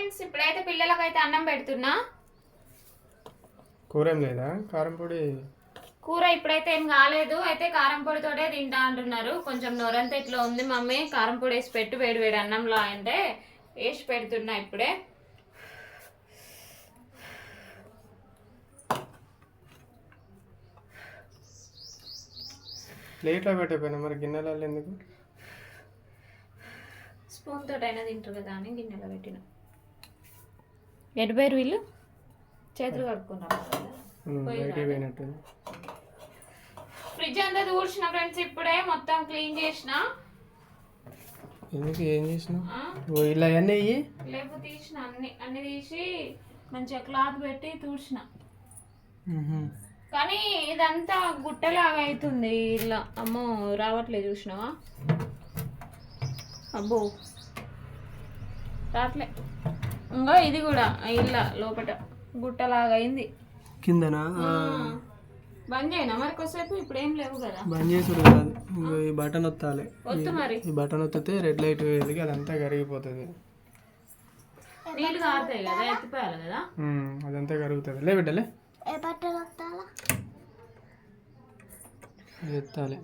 Friends, ఇప్పుడైతే పిల్లలకైతే అన్నం పెడుతున్నా. కూర ఏం లేదా? కారం పొడి కూర ఇప్పుడైతే ఏం కాలేదు. అయితే కారం పొడితోటే తింటా అంటున్నారు. కొంచెం నొరంతా ఇట్లా ఉంది మమ్మీ, కారం పొడి వేసి పెట్టు వేడి వేడి అన్నంలో అంటే వేసి పెడుతున్నా ఇప్పుడే. ప్లేట్లో పెట్టకపోయినా మరి గిన్నెలలో ఎందుకు? స్పూన్ తోటి అయినా తింటారు కదా అని గిన్నెలో పెట్టిన. ఎటుపోయారు వీళ్ళు? చేతులు కడుక్కున్నారు. ఫ్రిడ్జ్ అంతా దూర్చిన ఫ్రెండ్స్, ఇప్పుడే మొత్తం క్లీన్ చేసిన. ఎందుకు ఏం చేసిన? ఇలా అన్నీ లేపు తీసిన, అన్ని తీసి మంచిగా క్లాత్ పెట్టి తూడ్చిన. కానీ ఇదంతా గుట్టలాగా అవుతుంది. ఇలా అమ్మో రావట్లేదు, చూసినావా? అబ్బో రావట్లే. ఇంకా ఇది కూడా ఇలా లోపల గుట్టలాగా అయింది కిందనా. బంద్ చేయనా మరి కొద్దిసేపు? ఇప్పుడు ఏం లేవు కదా. బంద్ చేసుడు కాదు, ఈ బటన్ ఒత్తాలి. వద్దు మరి, ఈ బటన్ ఒత్తితే రెడ్ లైట్ వెలిగి అదంతా కరిగిపోతుంది. నీళ్ళు కారుతాయి కదా, ఎత్తిపోయాలి కదా, అదంతా కరుగుతుంది. లే బిడ్డలే ఎత్తాలి.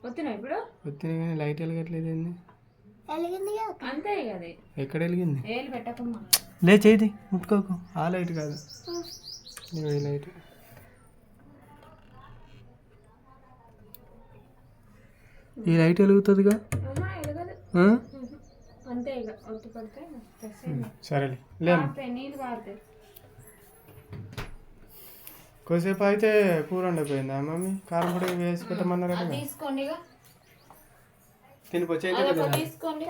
వద్దునా ఇప్పుడు? వచ్చినాయి కానీ లైట్ వెలగట్లేదు. ఏంది అంతే కదా. ఎక్కడ వెలిగింది? ఏళ్ళు పెట్టకమ్మా. లే చేయి ముట్టుకోకు. ఆ లైట్ కాదు, ఈ లైట్. ఈ లైట్ వెలుగుతుందిగా. అంతే ఇక ఒత్తి పడితే సరేలే. లే నీళ్ళు కారుతాయి. కొద్దిసేపు అయితే కూర వండిపోయిందా మమ్మీ? కారం పొడి వేసి పెట్టమన్నారు కదా. తీసుకోండి ఇక, తినిపోయి తీసుకోండి.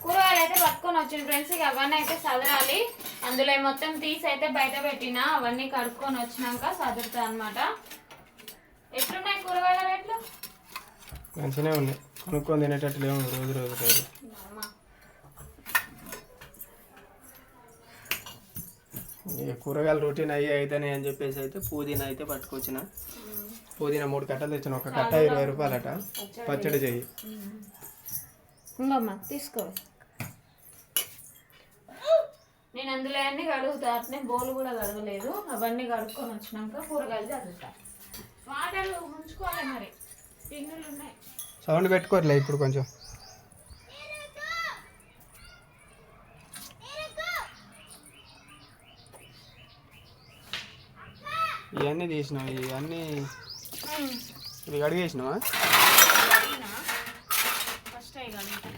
కూరగాయలు అయితే పట్టుకొని వచ్చిన ఫ్రెండ్స్. ఇక అవన్నీ అయితే సదరాలి. అందులో మొత్తం తీసి అయితే బయట పెట్టిన. అవన్నీ కడుక్కొని వచ్చినాక సదురుతా అనమాట. ఎట్లున్నాయి కూరగాయల రేట్లు? మంచిగానే ఉన్నాయి. కొనుక్కొని తినేటట్టు లేవు రోజు రోజు రోజు. కూరగాయలు రొటీన్ అయితేనే అని చెప్పేసి అయితే పుదీనా అయితే పట్టుకొచ్చిన. పుదీనా 3 కట్టలు తెచ్చిన. ఒక కట్ట 20 రూపాయలట. పచ్చడి చెయ్యి. ఇంకమ్మా తీసుకో. నేను అందులో అన్నీ కడుగుతా. అట్నే బోలు కూడా కడగలేదు. అవన్నీ కడుక్కొని వచ్చినాక కూరగాయలు చదువుతా. వాటర్ ఉంచుకోవాలి మరి, టిన్నులు ఉన్నాయి. సౌండ్ పెట్టుకోరలే ఇప్పుడు కొంచెం. ఇవన్నీ తీసినావు? ఇవన్నీ ఇవి కడిగేసినావా? ఫస్ట్ అవి కడుగుతా.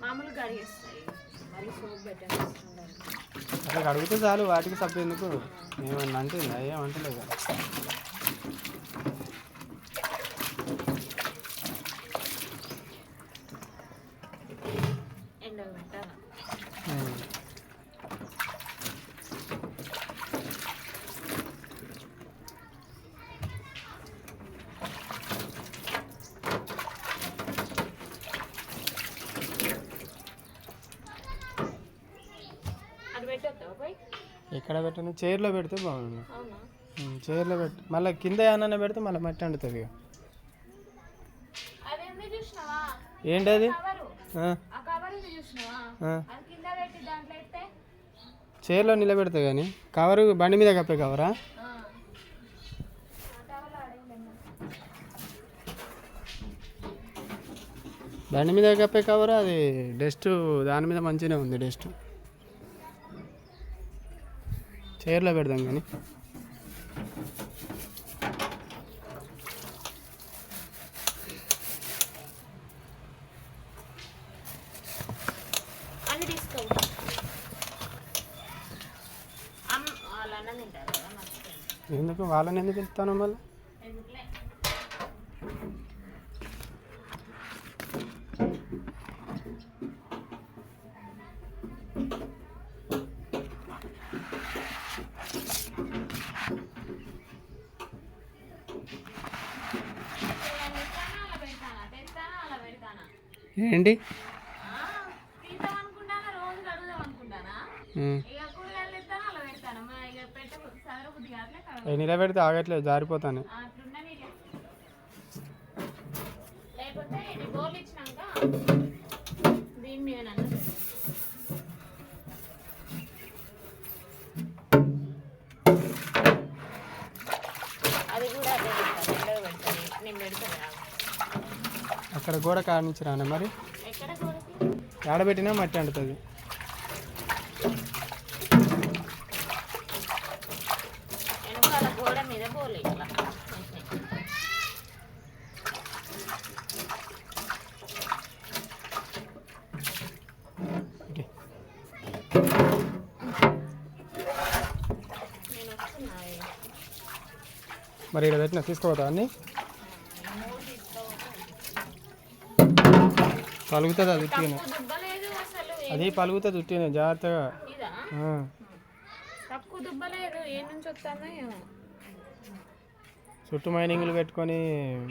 మామూలుగా కడిగేస్తాయి, మరి సోప్ పెట్టండి. అట్లా కడిగితే చాలు, వాటికి సబ్బు ఎందుకు? ఏమన్నా అంటుందా? ఏమంటలేదు కదా. ఎండలు పెట్టాలా? ఎక్కడ పెట్టను? చైర్లో పెడితే బాగుంది. చైర్లో పెట్టి మళ్ళీ కింద ఏమన్నా పెడితే మళ్ళీ మట్టి అంటుతుంది. ఏంటి అది? చైర్లో నిలబెడతా కానీ కవరు బండి మీద కప్పే కవరా? బండి మీద కప్పే కవరా? అది డస్ట్ దాని మీద మంచిగానే ఉంది డస్ట్. చైర్లో పెడదాం కానీ. ఎందుకు వాళ్ళని ఎందుకు వెళ్తాను మళ్ళీ? ఏంటి తీద్దాం అనుకుంటానా, రోజు కడుగుదాం అనుకుంటానా. ఇక కూరగాయలు ఇస్తాను అలా పెడతాను. ఇక పెట్ట సదర బుద్ధి కావట్లే, నిలబెడితే ఆగట్లేదు, జారిపోతాను. అట్లుండని. లేకపోతే ఇది బోర్లు ఇచ్చినాక దీని మీద నన్ను అది కూడా అదే పెడతాను, ఎక్కడ పెడతాను నేను పెడతాను. అక్కడ గోడ కానించి రానా మరి, ఎక్కడ కూరకి ఆడబెట్టినా మట్టి అంటుతుంది. వెనకాల గోడ మీద బోర్లు ఇట్లా మరి ఇక్కడ పెట్టినా తీసుకోవద్దా అన్నీ, పలుగుతుంది అది ఉట్టిగానే, దుబ్బలేదు అసలు. అది పలుగుతుంది ఉట్టిగానే, జాగ్రత్తగా. ఇదా తక్కువ దుబ్బలేదు, ఏ నుంచి వస్తానో ఏమో. చుట్టూ మైనింగ్లు పెట్టుకొని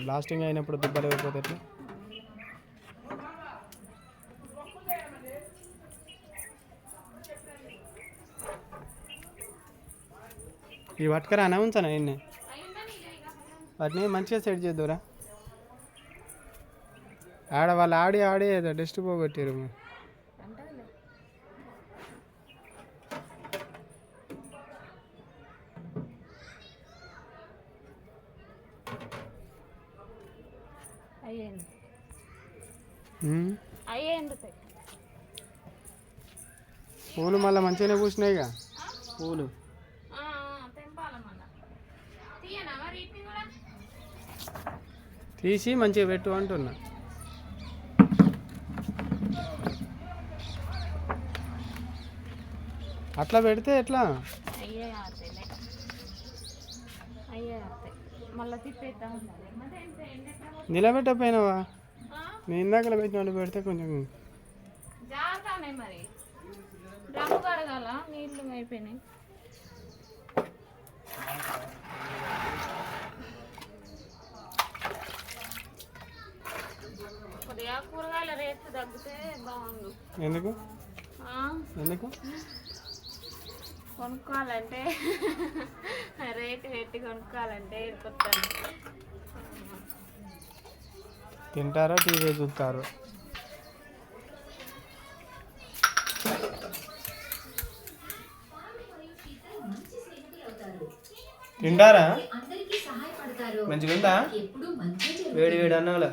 బ్లాస్టింగ్ అయినప్పుడు దుబ్బలు అయిపోతే ఎట్లా. ఈ పట్టుకరానా ఉంచానా ఎన్ని వాటిని మంచిగా సెట్ చేద్దురా. వాళ్ళు ఆడి ఆడి డస్ట్ పోగొట్టారు. పూలు మళ్ళీ మంచిగానే పూసినాయిగా పూలు. తీసి మంచిగా పెట్టు అంటున్నా. అట్లా పెడితే ఎట్లా నిలబెట్టపోయినావా, నేను ఇందాక పెట్టినట్టు పెడితే కొంచెం మరి డ్రమ్ము కడగాల, నీళ్ళు అయిపోయినాయి. కొద్దిగా కూరగాయల రేట్లు తగ్గితే బాగుండు. ఎందుకు ఎందుకు కొనుక్కోవాలంటే రేటు పెట్టి కొనుక్కోవాలంటే కొత్తాను. తింటారో టీవీ చూస్తారు. తింటారా మంచిగా ఉందా, వేడి వేడి అన్నంలా.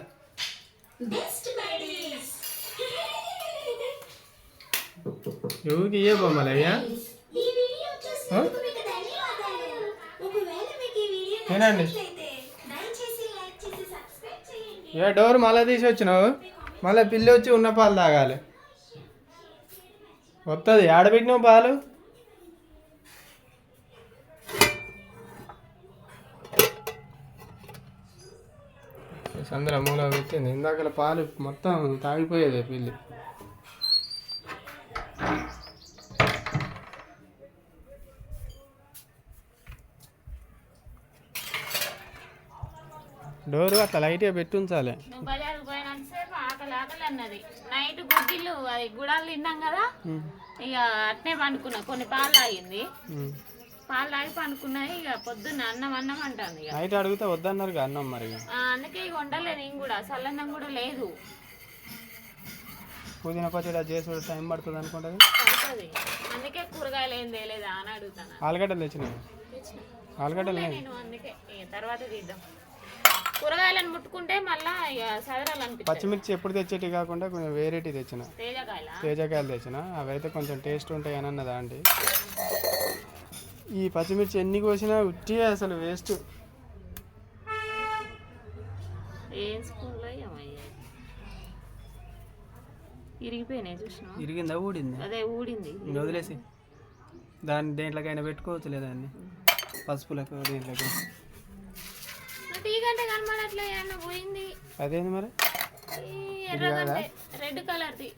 ఎవరికి ఇయ్యే బొమ్మలయ్యా, తినండి. ఏ డోర్ మళ్ళీ తీసి వచ్చినావు, మళ్ళీ పిల్లి వచ్చి ఉన్న పాలు తాగాలి. వస్తుంది ఆడబెట్టినావు పాలు. సంద్ర మూల పెట్టింది, ఇందాక పాలు మొత్తం తాగిపోయేది పిల్లి. డోరు అట్లా లైట్గా పెట్టి ఉంచాలి. బజార్కి పోయినంతసేపు ఆకలి ఆకలి అన్నది. నైట్ గుడ్డిలు అది గుడాలు తిన్నాం కదా, ఇక అట్నే పండుకున్నా. కొన్ని పాలు తాగింది, పాలు తాగి పండుకున్నాయి. ఇక పొద్దున్న అన్నం అన్నం అంటాను. ఇక నైట్ అడిగితే వద్దన్నారు అన్నం మరి, అందుకే ఇక వండలే నేను కూడా. చల్లన్నం కూడా లేదు. పుదీనా పచ్చడి చేసి టైం పడుతుంది అనుకుంటుంది, అందుకే కూరగాయలు ఏం తేలేదా అని అడుగుతాను. ఆలుగడ్డలు తెచ్చినాయి, ఆలుగడ్డలు నేను అందుకే తర్వాత తీద్దాం. కూరగాయలను ముట్టుకుంటే మళ్ళీ ఇక సదరాలనిపిస్తుంది. పచ్చిమిర్చి ఎప్పుడు తెచ్చేటి కాకుండా కొంచెం వేరేటి తెచ్చిన, తేజకాయలు తెచ్చిన. అవి అయితే కొంచెం టేస్ట్ ఉంటాయి అని అన్నదా అండి. ఈ పచ్చిమిర్చి ఎన్ని కోసినా ఉట్టి అసలు వేస్ట్. ఇరిగిపోయినాయి చూసినా, ఇరిగిందా ఊడింది, అదే ఊడింది. వదిలేసి దాన్ని దేంట్లోకైనా పెట్టుకోవచ్చు లేదండి, పసుపులకు దేంట్లోకి. టీగంటే కనబడట్లే అన్న పోయింది. అదేంది మరి ఎర్రగంటే రెడ్ కలర్ది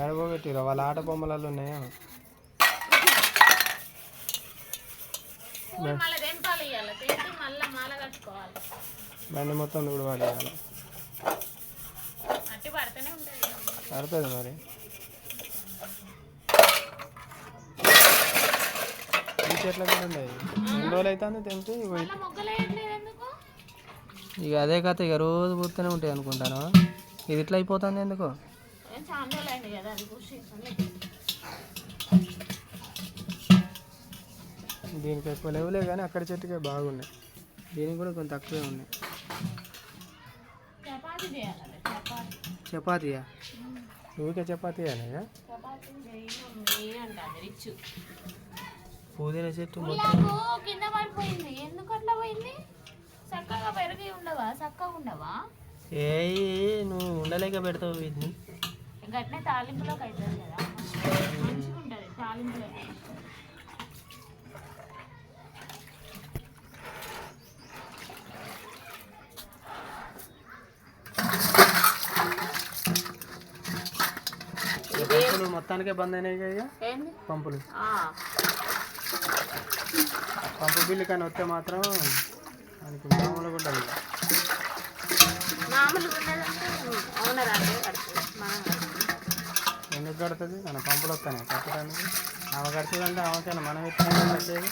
ఎడబోబెట్టిరు, వాళ్ళ ఆట బొమ్మలలో ఉన్నాయా. మళ్ళీ తెంపాలి, ఇవ్వాలి తెంపి మళ్ళీ మాల కట్టుకోవాలి. బండి మొత్తం ఊడవాలి. పడుతుంది మరి. ఈ చెట్ల కూడా ఉన్నాయి. 2 రోజులు అవుతుంది తెంపి. ఇక అదే కథ, ఇక రోజు పూర్తనే ఉంటాయి అనుకుంటాను. ఇది ఇట్లా అయిపోతుంది ఎందుకు? దీనికి ఎక్కువ లేవులే కానీ అక్కడ చెట్టుకే బాగున్నాయి. దీనికి కూడా కొంచెం తక్కువే ఉన్నాయి. చపాతీయా? ఊరికే చపాతీ అనేగా. పుదీనా చెట్టు కింద పడిపోయింది. ఎందుకు అట్లా పోయింది? చక్కగా పెరిగి ఉండవా? చక్కగా ఉండవా? ఏ నువ్వు ఉండలేక పెడతావు వీటిని. గట్నే తాలింపులోకి అవుతుంది కదా, మంచిగా ఉంటుంది తాలింపులో. పంపులు మొత్తానికే బంద్ అయినాయి కదా. పంపులు పంపు బిల్లు కానీ వస్తే మాత్రం మనకి మామూలుగా ఉంటుంది. ఎందుకు కడుతుంది? మన పంపులు వస్తాయి కట్టడానికి. ఆమె కడుతుంది అంటే ఆమెకైనా మనం ఎత్తున కట్టేది.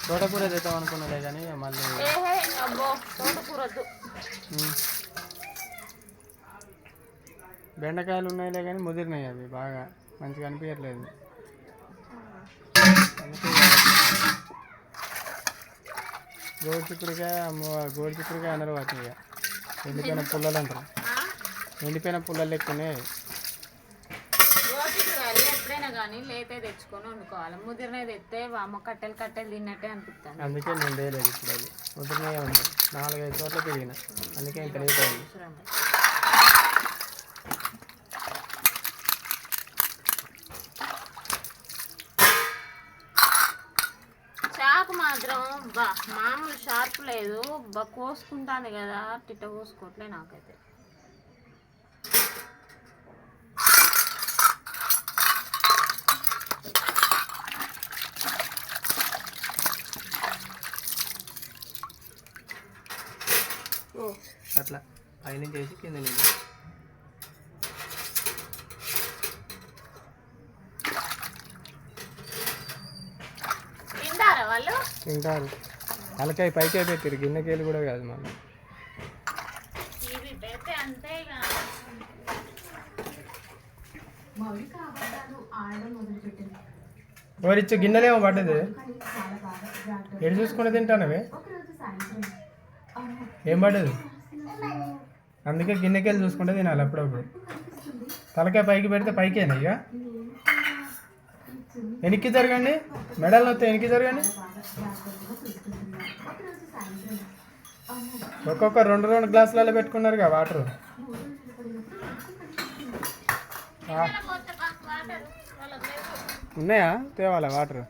తోటకూర తెద్దాం అనుకున్నదే కానీ మళ్ళీ బెండకాయలు ఉన్నాయిలే కానీ ముదిరినాయి. అవి బాగా మంచిగా అనిపించట్లేదు. గోడు చిక్కుడుకాయ అన్నారు వాటిని. ఇక ఎండిపోయిన పుల్లలు అంటారు. ఎండిపోయిన పుల్లలు లెక్కనే. ఎప్పుడైనా కానీ లేతే తెచ్చుకొని వండుకోవాలి. ముదిరినవి తెస్తే అమ్మ కట్టెలు తిన్నట్టే అనిపిస్తుంది. అందుకే నేను వేయలేదు. ఇప్పుడు అది ముదిరినవి ఉన్నాయి. 4-5 చోట్ల తిరిగిన. అందుకే ఇంత లేట్ అయింది. చాకు మాత్రం మామూలు షార్ప్ లేదు. కోసుకుంటాను కదా, తిట్ట కోసుకోవట్లే నాకైతే. అట్లా పైన చేసి కింద నుంచి తింటారు. తలకాయ పైకే పెట్టారు, గిన్నెకేలు కూడా కాదు. మళ్ళీ ఎవరిచ్చు గిన్నెలేమో పడ్డది. ఎడు చూసుకుని తింటానవే ఏం పడ్డది? అందుకే గిన్నెకేలు చూసుకుంటే తినాలి అప్పుడప్పుడు. తలకాయ పైకి పెడితే పైకేనా? ఇక వెనక్కి జరగండి, మెడల్ వస్తే వెనక్కి జరగండి. ఒక్కొక్క 2 గ్లాసులలో పెట్టుకున్నారుగా వాటర్. ఉన్నాయా? తేవాలా వాటర్?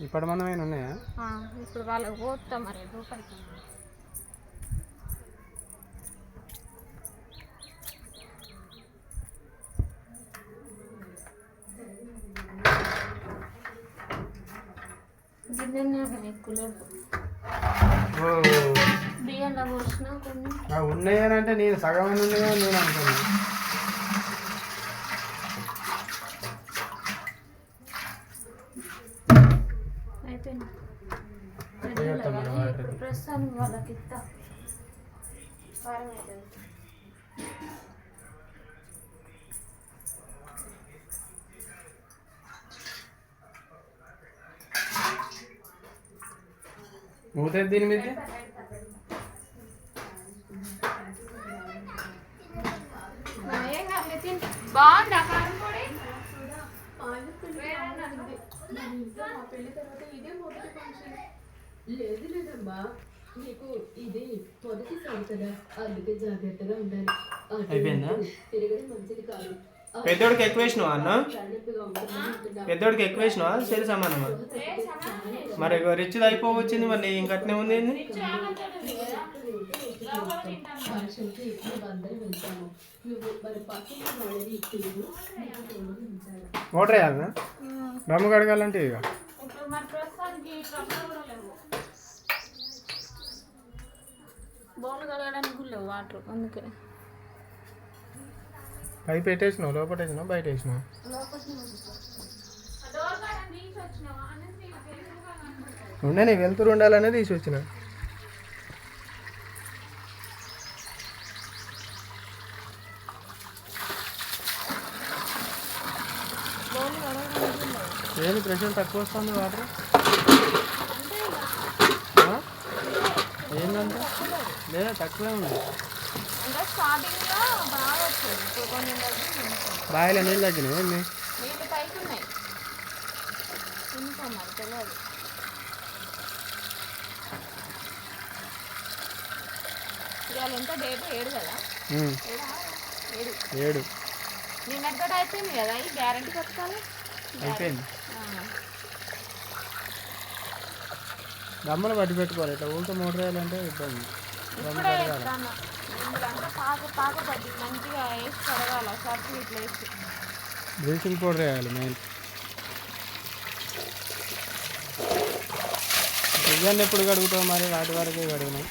ఇప్పుడు మనమైనా ఉన్నాయా? ఇప్పుడు వాళ్ళకి పోతాం మరి రూపాయలు. బియ్యంలో పోసిన కొన్ని ఉన్నాయని అంటే నేను సగం ఉన్నాయో నేను అనుకున్నాను. అయిపోయింది. ప్రస్తుతానికి వాళ్ళకి ఇస్తా. కారం అవుతుంది. మూత దీని మీద బాగుందా కారం పొడి? లేదమ్మా, నీకు ఇది మొదటి సంవత్సరం, అందుకే జాగ్రత్తగా ఉండాలి. అయిపోయిందా? తిరగడం మంచిది కాదు. పెద్దోడికి ఎక్కువ వేసినావా అన్న? పెద్దోడికి ఎక్కువ వేసినావా? సరి సమానమా? మరి రిచ్ది అయిపోవచ్చింది, మళ్ళీ ఇంకట్నే ఉంది. మోటర్ వేయాలనా? డ్రమ్ము కడగాలంటే ఇక బౌల్ కడగడానికి కూడా లేవు వాటర్, అందుకే పైపు పెట్టేసినావు, లోపల వేసినావు, బయట వేసినావు. ఉండని వెళ్తురు ఉండాలనే తీసి వచ్చిన. ఏది ప్రెషర్ తక్కువ వస్తుంది వాటర్ ఏంటంటే లేదా తక్కువే ఉంది. అంటే స్టార్టింగ్లో బాగా వచ్చేది, ఇప్పుడు కొన్ని బావిలో నీళ్ళు తగ్గినాయి ఏంది? నీళ్ళు పైకి ఉన్నాయి, ఎందుకు మరి తెలియదు. ఇవాళ ఎంత డేట్ 7 కదా, 7 నిన్నటి అయిపోయింది కదా, ఈ గ్యారంటీ కొట్టుకోవాలి అయిపోయింది. దమ్మలు పట్టి పెట్టుకోవాలి, ఇట్లా ఊరికే మోటర్ వేయాలంటే ఇబ్బంది. ఇప్పుడే చెప్తాను, ఇందులో పాక పట్టి మంచిగా వేసి కడగాల, సర్ఫ్ ఇట్లా వేసి బ్లీచింగ్ పౌడర్ వేయాలి మెయిన్. బియ్యాన్ని ఎప్పుడు కడుగుతావు మరి? వాటి వరకే కడిగినాం.